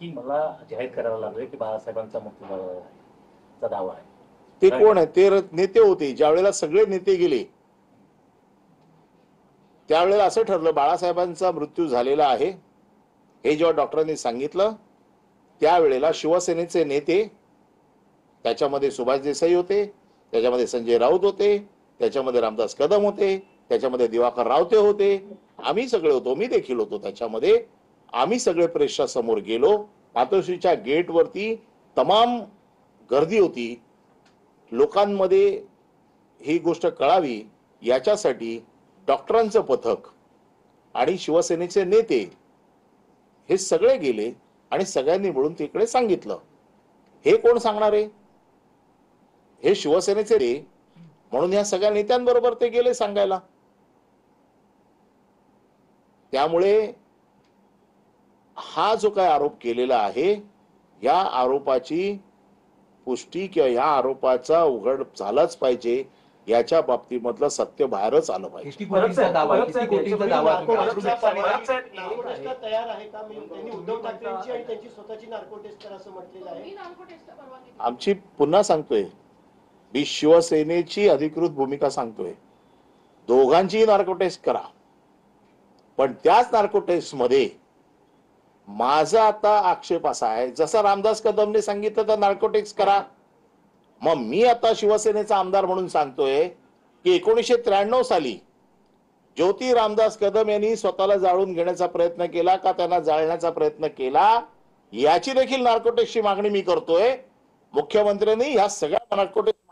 की मला जाहीर करायला लागले की बाळासाहेबांचा मुक्तीचा दावा आहे. ते कोण आहे? ते नेते होते. ज्या वेळेला सगळे नेते गेले त्यावेळेला असं ठरलं बाळासाहेबांचा मृत्यू झालेला आहे हे जेव्हा डॉक्टरांनी सांगितलं त्यावेळेला शिवसेनेचे नेते, त्याच्यामध्ये सुभाष देसाई होते, त्याच्यामध्ये संजय राऊत होते, त्याच्यामध्ये रामदास कदम होते, त्याच्यामध्ये दिवाकर रावते होते, आम्ही सगळे होतो, मी देखील होतो त्याच्यामध्ये. आम्ही सगळे प्रेसच्या समोर गेलो. मातोश्रीच्या गेटवरती तमाम गर्दी होती. लोकांमध्ये ही गोष्ट कळावी याच्यासाठी डॉक्टरांचं पथक आणि शिवसेनेचे नेते हे सगळे गेले आणि सगळ्यांनी मिळून तिकडे सांगितलं. हे कोण सांगणार आहे? हे शिवसेनेचे रे, म्हणून या सगळ्या नेत्यांबरोबर ते गेले सांगायला. त्यामुळे हा जो काय आरोप केलेला आहे या आरोपाची पुष्टी किंवा या आरोपाचा उघड झालाच पाहिजे. याच्या बाबतीमधलं सत्य बाहेरच आलं पाहिजे. किती कोटींचा दावा तयार आहे का? त्यांनी उद्धव ठाकरेंची आणि त्यांची स्वतःची नार्को टेस्ट करा असं म्हटलेलं आहे. आमची पुन्हा सांगतोय, मी शिवसेनेची अधिकृत भूमिका सांगतोय, दोघांची नार्को टेस्ट करा, पण त्याच नार्को टेस्ट मध्ये माझा आता आक्षेप असा आहे, जसं रामदास कदमने सांगितलं तर नार्को टेस्ट करा, मग मी आता शिवसेनेचा आमदार म्हणून सांगतोय की 1993 साली ज्योती रामदास कदम यांनी स्वतःला जाळून घेण्याचा प्रयत्न केला का त्यांना जाळण्याचा प्रयत्न केला याची देखील नार्को टेस्टची मागणी मी करतोय. मुख्यमंत्र्यांनी या सगळ्या नार्को टेस्ट